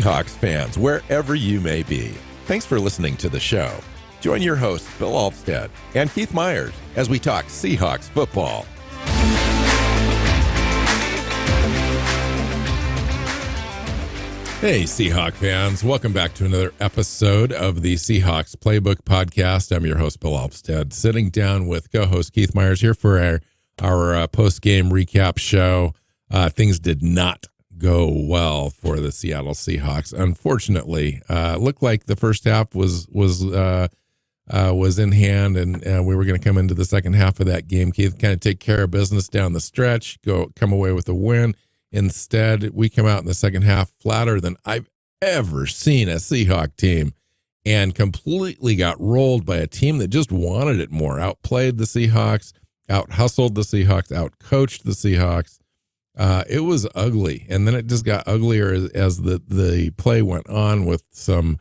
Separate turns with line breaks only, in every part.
Seahawks fans, wherever you may be. Thanks for listening to the show. Join your hosts, Bill Alvstad and Keith Myers, as we talk Seahawks football. Hey, Seahawks fans. Welcome back to another episode of the Seahawks Playbook podcast. I'm your host, Bill Alvstad, sitting down with co-host Keith Myers here for our post-game recap show. Things did not go well for the Seattle Seahawks. Unfortunately, looked like the first half was in hand, and we were going to come into the second half of that game, Keith, kind of take care of business down the stretch, come away with a win. Instead, we come out in the second half flatter than I've ever seen a Seahawk team, and completely got rolled by a team that just wanted it more, outplayed the Seahawks, out-hustled the Seahawks, out-coached the Seahawks. It was ugly, and then it just got uglier as the play went on with some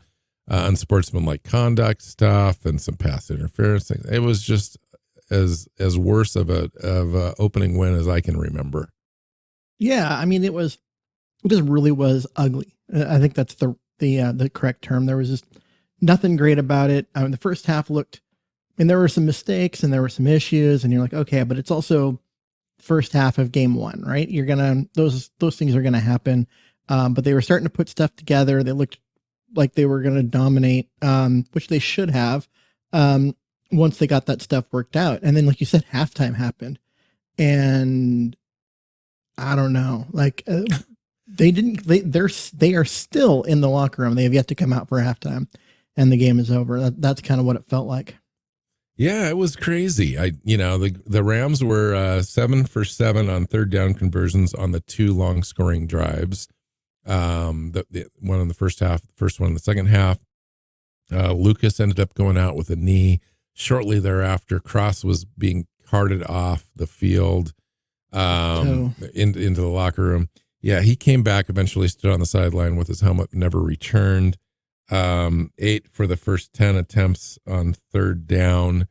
unsportsmanlike conduct stuff and some pass interference things. It was just as worse of a opening win as I can remember.
Yeah, I mean, it just really was ugly. I think that's the correct term. There was just nothing great about it. I mean, the first half there were some mistakes and there were some issues, and you're like, okay, but it's also first half of game one, right? Those things are gonna happen. But they were starting to put stuff together. They looked like they were gonna dominate, which they should have, once they got that stuff worked out. And then, like you said, halftime happened, and I don't know, they are still in the locker room. They have yet to come out for halftime, and the game is over. That's kind of what it felt like.
Yeah, it was crazy. The Rams were 7 for 7 on third down conversions on the two long scoring drives. The one in the first half, the first one in the second half. Lucas ended up going out with a knee. Shortly thereafter, Cross was being carted off the field into the locker room. Yeah, he came back, eventually stood on the sideline with his helmet, never returned. 8 for the first 10 attempts on third down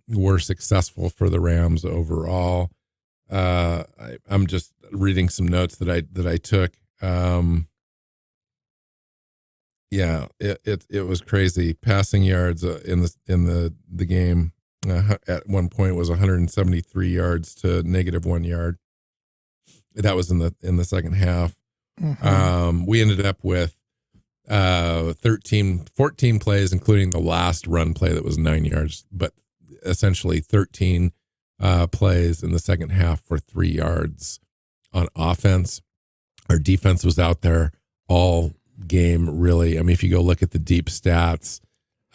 were successful for the Rams overall. I'm just reading some notes that I took. Yeah, it was crazy. Passing yards in the game at one point was 173 yards to -1 yard. That was in the second half. Mm-hmm. We ended up with 14 plays, including the last run play that was 9 yards, but essentially 13 plays in the second half for 3 yards on offense. Our defense was out there all game, really. I mean, if you go look at the deep stats,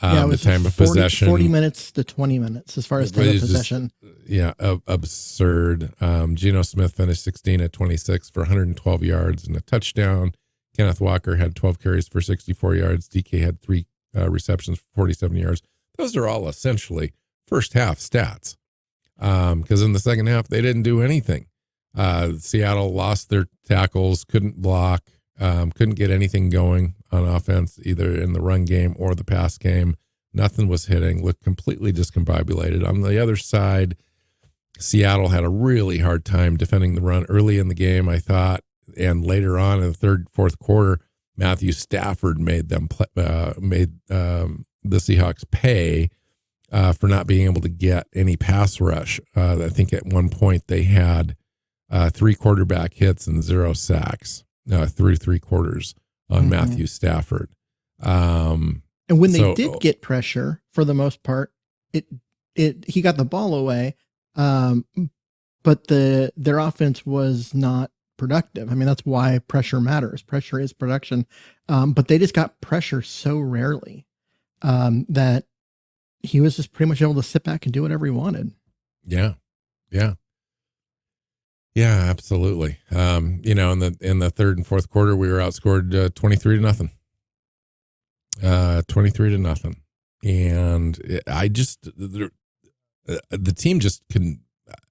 it was
the time of possession,
40 minutes to 20 minutes as far as time of possession.
Absurd. Geno Smith finished 16 at 26 for 112 yards and a touchdown. Kenneth Walker had 12 carries for 64 yards. DK had 3 receptions for 47 yards. Those are all essentially first half stats. Because in the second half, they didn't do anything. Seattle lost their tackles, couldn't block, couldn't get anything going on offense, either in the run game or the pass game. Nothing was hitting, looked completely discombobulated. On the other side, Seattle had a really hard time defending the run early in the game, I thought. And later on in the third, fourth quarter, Matthew Stafford made the Seahawks pay for not being able to get any pass rush. I think at one point they had 3 quarterback hits and 0 sacks through 3 quarters on mm-hmm. Matthew Stafford.
And when they did get pressure, for the most part, he got the ball away, but their offense was not productive. I mean, that's why pressure matters. Pressure is production. But they just got pressure so rarely that he was just pretty much able to sit back and do whatever he wanted.
Yeah. Yeah, absolutely. In the third and fourth quarter, we were outscored 23-0. 23-0. And the team just can,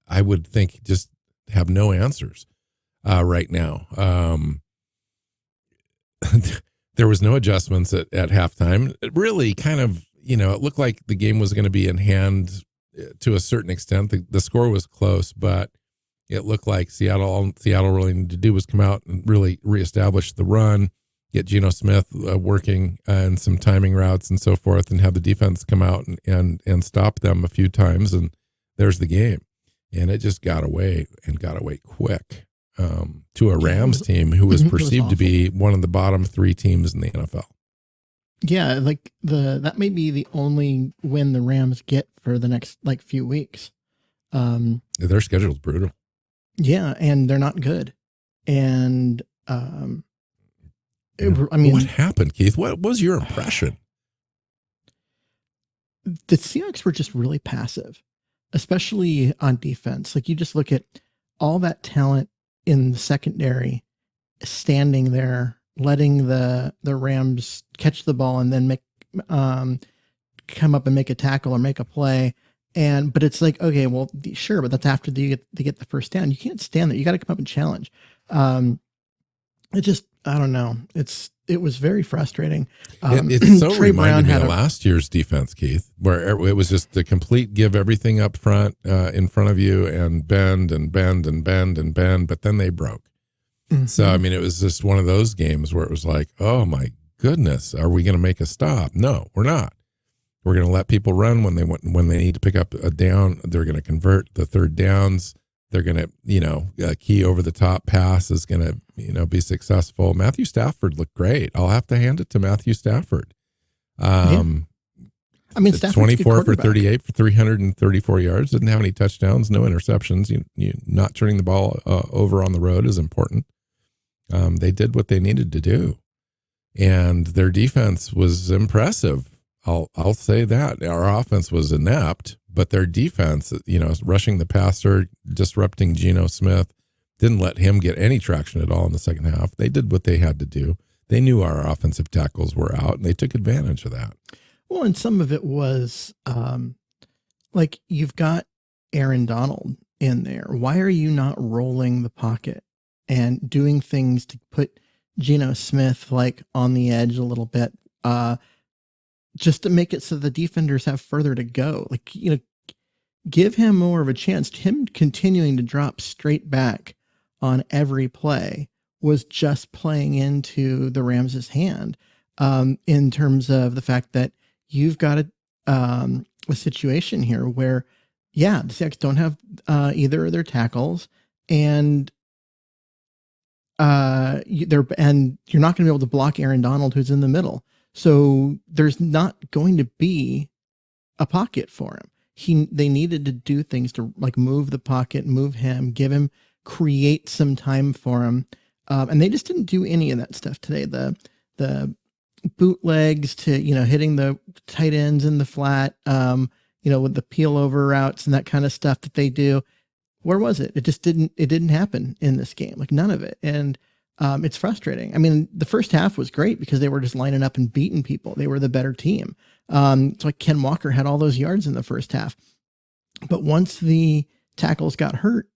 I would think, just have no answers right now. There was no adjustments at halftime. It really kind of, it looked like the game was going to be in hand to a certain extent. The score was close, but it looked like all Seattle really needed to do was come out and really reestablish the run, get Geno Smith working and some timing routes and so forth, and have the defense come out and stop them a few times, and there's the game. And it just got away quick to a Rams team who was perceived to be one of the bottom 3 teams in the NFL.
Yeah, like that may be the only win the Rams get for the next few weeks.
Their schedule's brutal.
Yeah, and they're not good. And
what happened, Keith? What was your impression?
The Seahawks were just really passive, especially on defense. Like, you just look at all that talent in the secondary standing there, letting the Rams catch the ball and then come up and make a tackle or make a play. But it's like, okay, well, sure, but that's after they get the first down. You can't stand there. You got to come up and challenge. It just, I don't know. It was very frustrating.
It so reminded me of last year's defense, Keith, where it was just a complete give everything up front, in front of you, and bend and bend and bend and bend, but then they broke. Mm-hmm. So, I mean, it was just one of those games where it was like, oh my goodness, are we going to make a stop? No, we're not. We're going to let people run when they need to pick up a down. They're going to convert the third downs. They're going to, a key over the top pass is going to, be successful. Matthew Stafford looked great. I'll have to hand it to Matthew Stafford.
I mean, Stafford's
24 for 38 for 334 yards. Didn't have any touchdowns, no interceptions. You not turning the ball over on the road is important. They did what they needed to do, and their defense was impressive. I'll say that. Our offense was inept, but their defense, rushing the passer, disrupting Geno Smith, didn't let him get any traction at all in the second half. They did what they had to do. They knew our offensive tackles were out, and they took advantage of that.
Well, and some of it was like, you've got Aaron Donald in there. Why are you not rolling the pocket and doing things to put Geno Smith on the edge a little bit? Just to make it so the defenders have further to go. Give him more of a chance. Him continuing to drop straight back on every play was just playing into the Rams' hand, in terms of the fact that you've got a situation here where, the Seahawks don't have either of their tackles, and you're not going to be able to block Aaron Donald, who's in the middle. So there's not going to be a pocket for him. They needed to do things to move the pocket, move him, create some time for him. And they just didn't do any of that stuff today. The bootlegs to, hitting the tight ends in the flat, with the peel over routes and that kind of stuff that they do. Where was it? It didn't happen in this game. None of it. And it's frustrating. I mean, the first half was great because they were just lining up and beating people. They were the better team. It's like Ken Walker had all those yards in the first half. But once the tackles got hurt,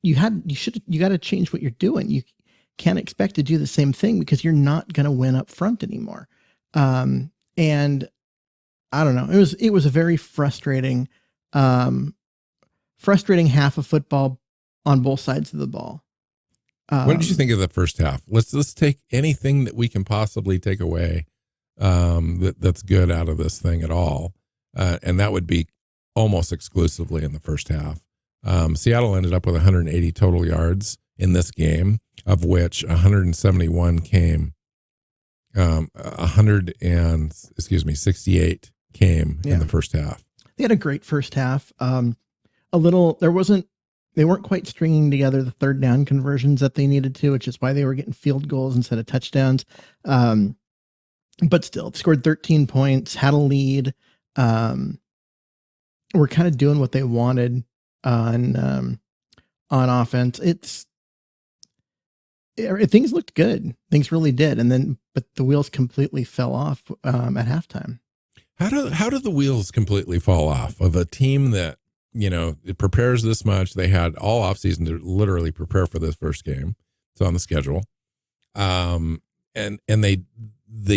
you got to change what you're doing. You can't expect to do the same thing because you're not going to win up front anymore. And I don't know. It was a very frustrating half of football on both sides of the ball.
What did you think of the first half? Let's take anything that we can possibly take away that's good out of this thing at all, and that would be almost exclusively in the first half. Seattle ended up with 180 total yards in this game, of which 171 came, 68 came in the first half.
They had a great first half. They weren't quite stringing together the third down conversions that they needed to, which is why they were getting field goals instead of touchdowns. But still, scored 13 points, had a lead. Were kind of doing what they wanted on offense. Things looked good. Things really did. But the wheels completely fell off at halftime.
How do the wheels completely fall off of a team that, it prepares this much? They had all offseason to literally prepare for this first game. It's on the schedule. And they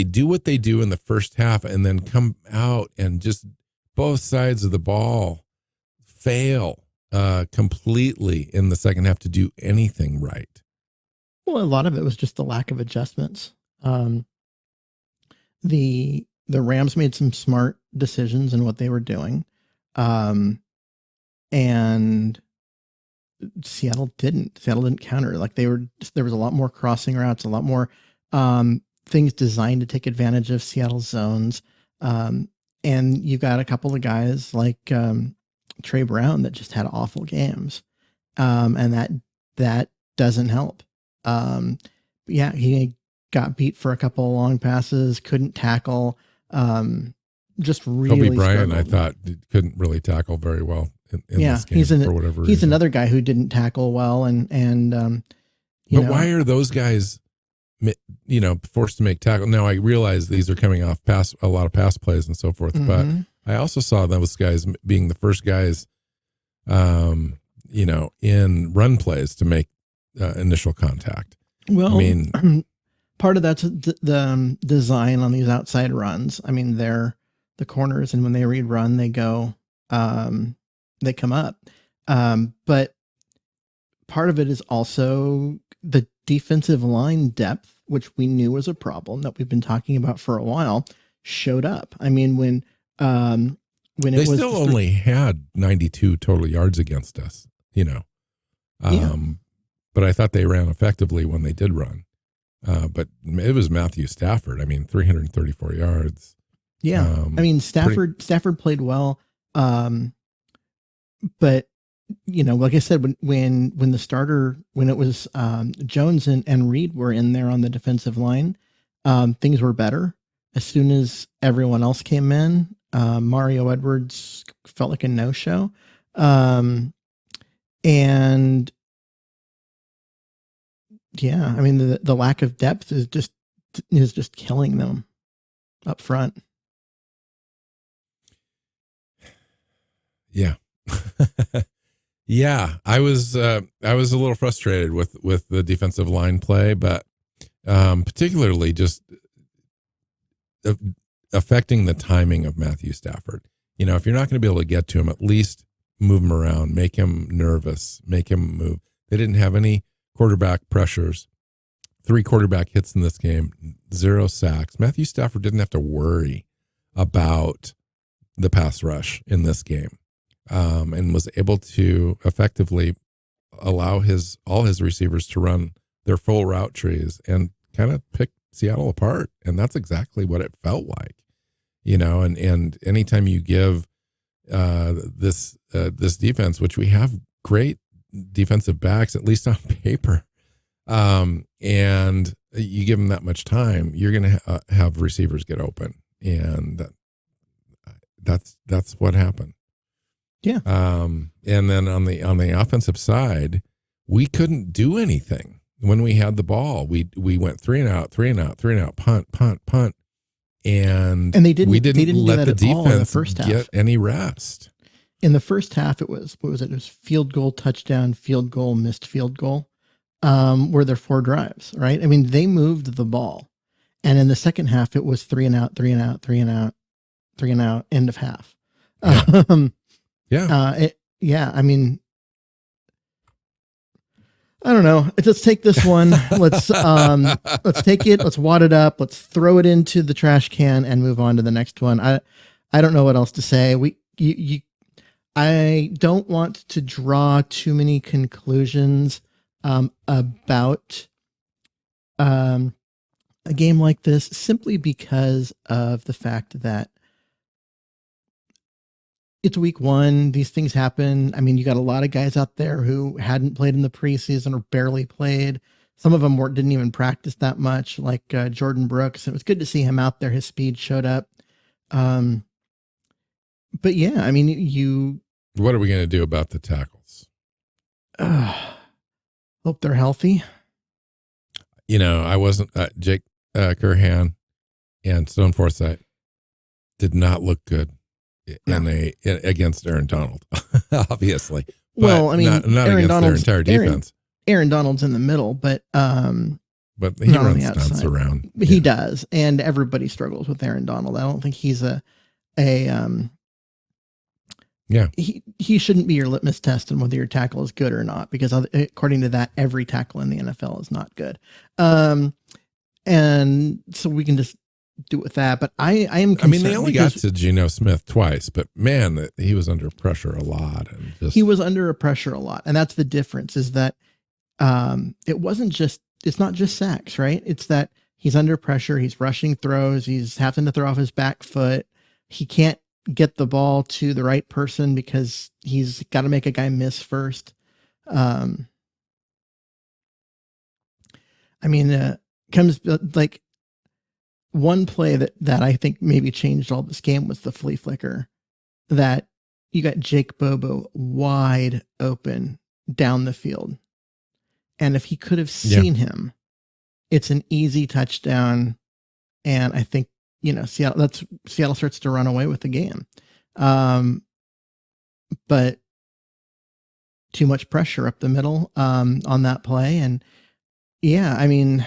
do what they do in the first half and then come out and just both sides of the ball fail completely in the second half to do anything right.
Well, a lot of it was just the lack of adjustments. Um, the Rams made some smart decisions in what they were doing, and Seattle didn't. Seattle didn't counter. Like there was a lot more crossing routes, a lot more things designed to take advantage of Seattle's zones. And you got a couple of guys like Trey Brown that just had awful games, and that doesn't help. Yeah, he got beat for a couple of long passes, couldn't tackle. Just really
Kobe Bryant,
struggled.
I thought, couldn't really tackle very well in this game for whatever reason.
He's another guy who didn't tackle well, but
why are those guys, forced to make tackle? Now I realize these are coming off a lot of pass plays and so forth, but I also saw those guys being the first guys, in run plays to make initial contact.
Well, I mean, part of that's the design on these outside runs. I mean, they're the corners, and when they read run, they go, they come up. But part of it is also the defensive line depth, which we knew was a problem that we've been talking about for a while, showed up. I mean, when they
still only had 92 total yards against us, but I thought they ran effectively when they did run. But it was Matthew Stafford. I mean, 334 yards.
Yeah. I mean, Stafford played well. But like I said, when it was Jones and Reed were in there on the defensive line, things were better. As soon as everyone else came in, Mario Edwards felt like a no-show. And yeah, I mean, the lack of depth is just killing them up front.
Yeah. Yeah. I was a little frustrated with the defensive line play, but particularly just affecting the timing of Matthew Stafford. If you're not going to be able to get to him, at least move him around, make him nervous, make him move. They didn't have any quarterback pressures, 3 quarterback hits in this game, 0 sacks. Matthew Stafford didn't have to worry about the pass rush in this game, and was able to effectively allow all his receivers to run their full route trees and kind of pick Seattle apart. And that's exactly what it felt like, and anytime you give this defense, which we have great defensive backs, at least on paper, and you give them that much time, you're going to have receivers get open, and that's what happened.
Yeah.
And then on the offensive side, we couldn't do anything when we had the ball. We went 3 and out, punt, and
they didn't
let the defense
first half.
Get any rest.
In the first half, it was it was field goal, touchdown, field goal, missed field goal. Were there 4 drives, right? I mean, they moved the ball, and in the second half, it was 3 and out, 3 and out, 3 and out, 3 and out, end of half.
Yeah.
Yeah. I mean, I don't know. Let's take this one. Let's take it. Let's wad it up. Let's throw it into the trash can and move on to the next one. I don't know what else to say. I don't want to draw too many conclusions about a game like this, simply because of the fact that it's week 1. These things happen. I mean, you got a lot of guys out there who hadn't played in the preseason or barely played. Some of them didn't even practice that much, like Jordan Brooks. It was good to see him out there. His speed showed up. But yeah, I mean,
what are we going to do about the tackles?
Hope they're healthy.
I wasn't Jake Curhan and Stone Forsythe did not look good against Aaron Donald, obviously.
Well, I mean,
not against their entire defense.
Aaron Donald's in the middle, but
he runs stunts around.
He does, and everybody struggles with Aaron Donald. I don't think he's he shouldn't be your litmus test on whether your tackle is good or not, because according to that, every tackle in the NFL is not good. And so we can just do it with that. But I am concerned.
I mean, they only got to Geno Smith twice, but man, he was under pressure a lot. And
he was under pressure a lot. And that's the difference, is that it's not just sacks, right? It's that he's under pressure. He's rushing throws. He's having to throw off his back foot. He can't get the ball to the right person because he's got to make a guy miss first. I mean, comes like one play that I think maybe changed all this game was the flea flicker, that you got Jake Bobo wide open down the field. And if he could have seen him, it's an easy touchdown. And I think, Seattle starts to run away with the game. But too much pressure up the middle on that play. And yeah, I mean,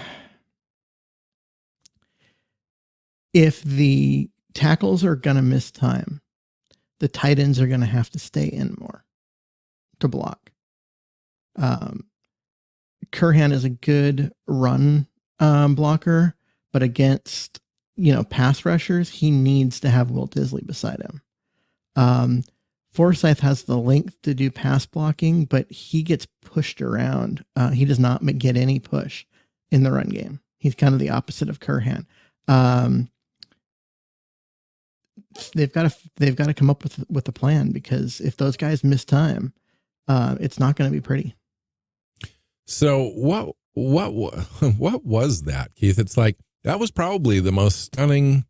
if the tackles are going to miss time, the tight ends are going to have to stay in more to block. Curhan is a good run blocker, but against, pass rushers, he needs to have Will Disley beside him. Forsyth has the length to do pass blocking, but he gets pushed around. He does not get any push in the run game. He's kind of the opposite of Curhan. They've got to come up with a plan, because if those guys miss time, it's not going to be pretty.
So what was that, Keith? It's like, that was probably the most stunning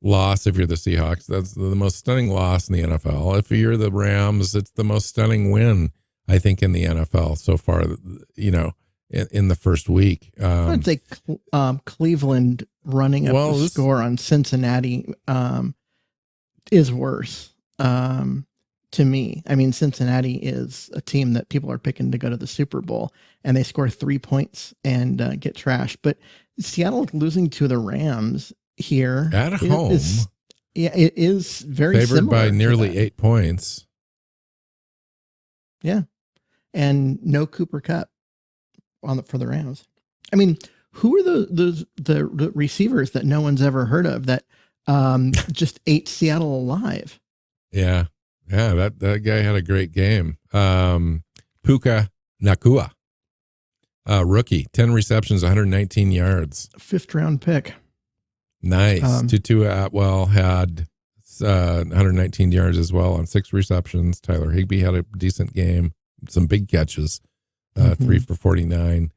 loss. If you're the Seahawks, that's the most stunning loss in the NFL. If you're the Rams, it's the most stunning win, I think, in the NFL so far, in the first week.
I'd say Cleveland running up the score on Cincinnati is worse to me. I mean, Cincinnati is a team that people are picking to go to the Super Bowl, and they score 3 points and get trashed. But Seattle losing to the Rams here
at home,
it is very
favored by nearly 8 points.
Yeah, and no Cooper Kupp for the Rams. I mean, who are the receivers that no one's ever heard of that just ate Seattle alive?
Yeah, that guy had a great game. Puka Nakua, rookie, 10 receptions, 119 yards.
5th round pick.
Nice. Tutu Atwell had 119 yards as well on 6 receptions. Tyler Higbee had a decent game, some big catches, 3 for 49.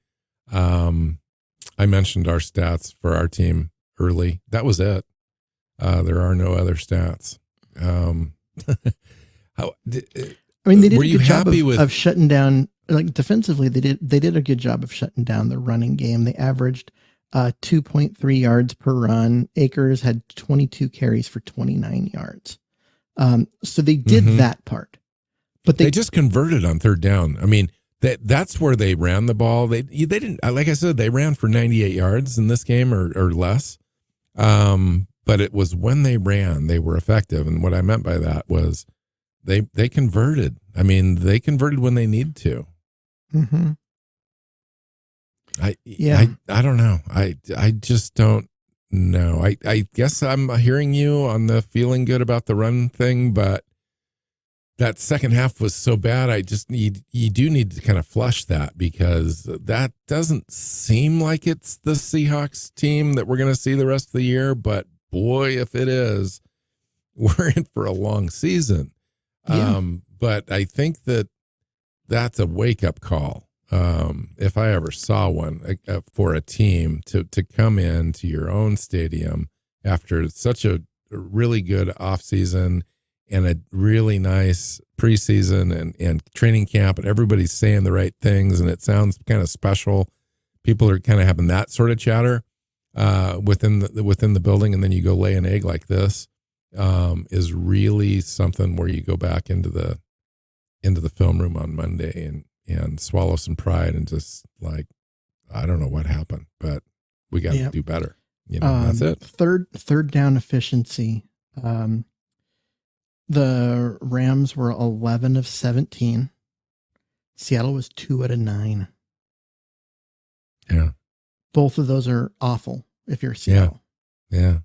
I mentioned our stats for our team early. That was it. There are no other stats.
They did a good job of shutting down, like defensively. They did a good job of shutting down the running game. They averaged 2.3 yards per run. Akers had 22 carries for 29 yards. So they did that part, but they just
converted on 3rd down. I mean, that's where they ran the ball. They didn't, like I said, they ran for 98 yards in this game or less. But it was when they ran, they were effective. And what I meant by that was they converted. I mean, they converted when they need to.
Mm-hmm.
I don't know. I just don't know. I guess I'm hearing you on the feeling good about the run thing, but that second half was so bad. You do need to kind of flush that, because that doesn't seem like it's the Seahawks team that we're going to see the rest of the year. But boy, if it is, we're in for a long season.
Yeah.
But I think that's a wake up call. If I ever saw one, for a team to come into your own stadium after such a really good off season and a really nice preseason and training camp, and everybody's saying the right things, and it sounds kind of special. People are kind of having that sort of chatter within the building, and then you go lay an egg like this, is really something where you go back into the film room on Monday and swallow some pride and just like, I don't know what happened, but we got to do better. That's it.
Third down efficiency. The Rams were 11 of 17. Seattle was 2 out of 9.
Yeah.
both of those are awful if you're Seattle.
Yeah.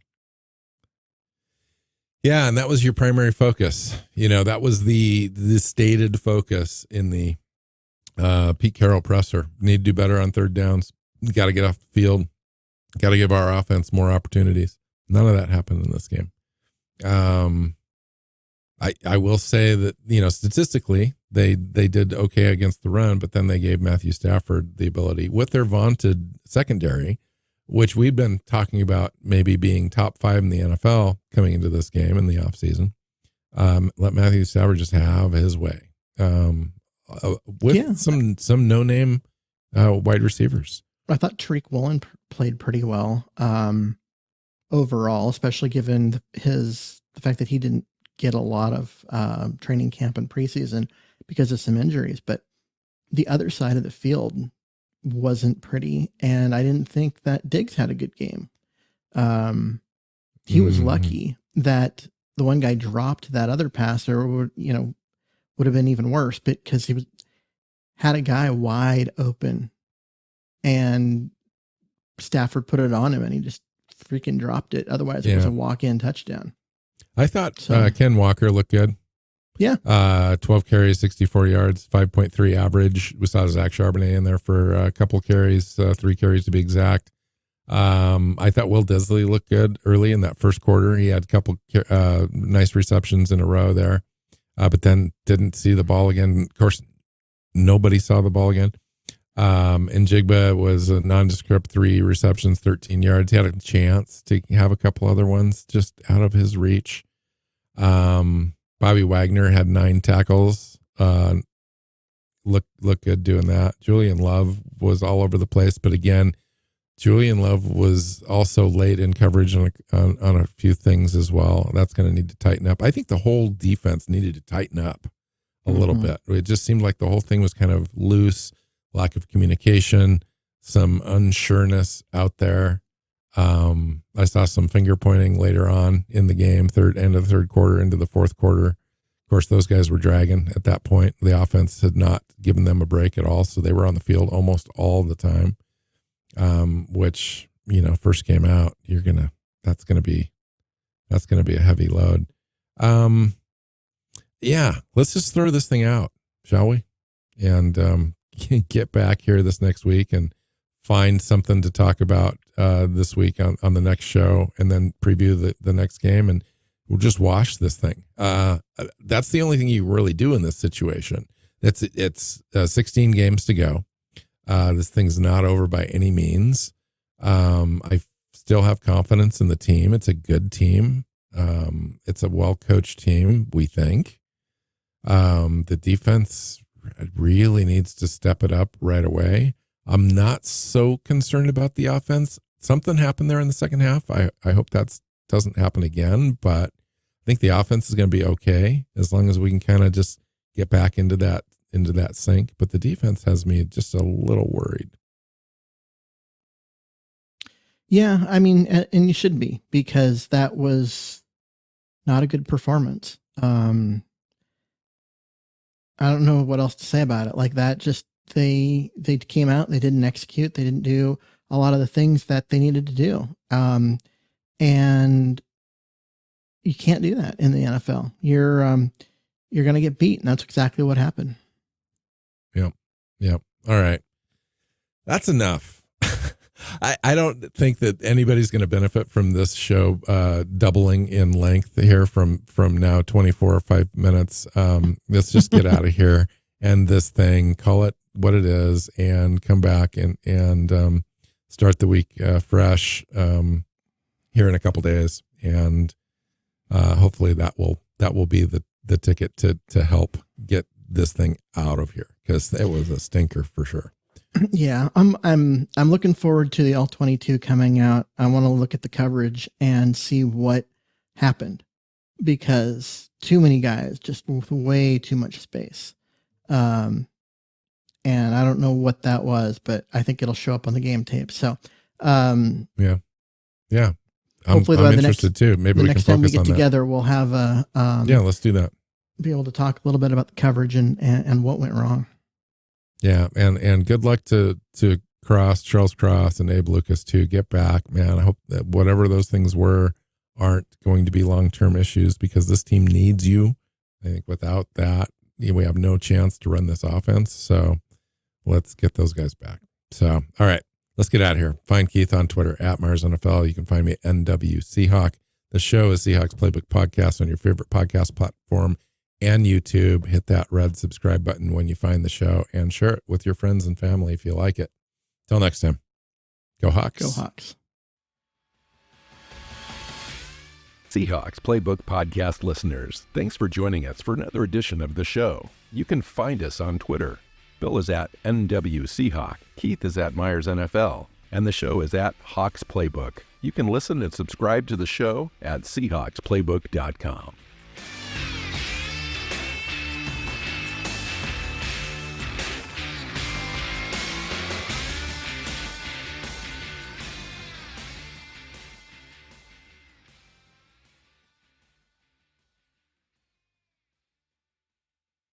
Yeah, and that was your primary focus. That was the stated focus in the Pete Carroll presser. Need to do better on third downs. Got to get off the field. Got to give our offense more opportunities. None of that happened in this game. I will say that, statistically, they did okay against the run, but then they gave Matthew Stafford the ability with their vaunted secondary, which we've been talking about maybe being top 5 in the NFL coming into this game in the offseason. Let Matthew Stafford just have his way with some no-name wide receivers.
I thought Tariq Woolen played pretty well overall, especially given the fact that he didn't get a lot of training camp and preseason because of some injuries. But the other side of the field wasn't pretty, and I didn't think that Diggs had a good game. He was lucky that the one guy dropped that other passer, would have been even worse, because he had a guy wide open, and Stafford put it on him, and he just freaking dropped it. Otherwise, it was a walk-in touchdown.
I thought Ken Walker looked good.
Yeah.
12 carries, 64 yards, 5.3 average. We saw Zach Charbonnet in there for a couple carries, 3 carries to be exact. I thought Will Disley looked good early in that first quarter. He had a couple nice receptions in a row there, but then didn't see the ball again. Of course, nobody saw the ball again. And Jigba was a nondescript, 3 receptions, 13 yards. He had a chance to have a couple other ones just out of his reach. Bobby Wagner had 9 tackles. Look good doing that. Julian Love was all over the place, but again, Julian Love was also late in coverage on a few things as well. That's going to need to tighten up. I think the whole defense needed to tighten up a little bit. It just seemed like the whole thing was kind of loose, lack of communication, some unsureness out there. I saw some finger pointing later on in the game, end of the third quarter into the fourth quarter. Of course, those guys were dragging at that point. The offense had not given them a break at all, so they were on the field almost all the time. Which, first game out, that's going to be a heavy load. Let's just throw this thing out, shall we? And get back here this next week and find something to talk about this week on the next show, and then preview the next game, and we'll just wash this thing. That's the only thing you really do in this situation. It's 16 games to go. This thing's not over by any means. I still have confidence in the team. It's a good team. It's a well-coached team, we think. The defense really needs to step it up right away. I'm not so concerned about the offense. Something happened there in the second half. I hope that doesn't happen again, but I think the offense is going to be okay as long as we can kind of just get back into that sync. But the defense has me just a little worried.
Yeah, I mean, and you should be, because that was not a good performance. I don't know what else to say about it. Like that, just they came out, they didn't execute, they didn't do a lot of the things that they needed to do. And you can't do that in the NFL. You're going to get beat, and that's exactly what happened.
Yep. All right. That's enough. I don't think that anybody's going to benefit from this show doubling in length here from now 24 or 5 minutes. Let's just get out of here and this thing, call it what it is, and come back and start the week fresh here in a couple days. And hopefully that will be the ticket to help get this thing out of here, because it was a stinker for sure.
Yeah, I'm looking forward to the L22 coming out. I want to look at the coverage and see what happened, because too many guys, just with way too much space. And I don't know what that was, but I think it'll show up on the game tape. So,
yeah.
Hopefully
I'm interested too. Maybe we can focus on that.
Next time we get together, we'll have
let's do that.
Be able to talk a little bit about the coverage and what went wrong.
Yeah, and good luck to Charles Cross, and Abe Lucas too. Get back, man. I hope that whatever those things were aren't going to be long-term issues, because this team needs you. I think without that, we have no chance to run this offense. So let's get those guys back. So, all right, let's get out of here. Find Keith on Twitter at Myers NFL. You can find me at NW Seahawk. The show is Seahawks Playbook Podcast on your favorite podcast platform and YouTube. Hit that red subscribe button when you find the show, and share it with your friends and family if you like it. Till next time, go Hawks.
Go Hawks.
Seahawks Playbook Podcast listeners, thanks for joining us for another edition of the show. You can find us on Twitter. Bill is at NW Seahawk, Keith is at Myers NFL, and the show is at Hawks Playbook. You can listen and subscribe to the show at SeahawksPlaybook.com.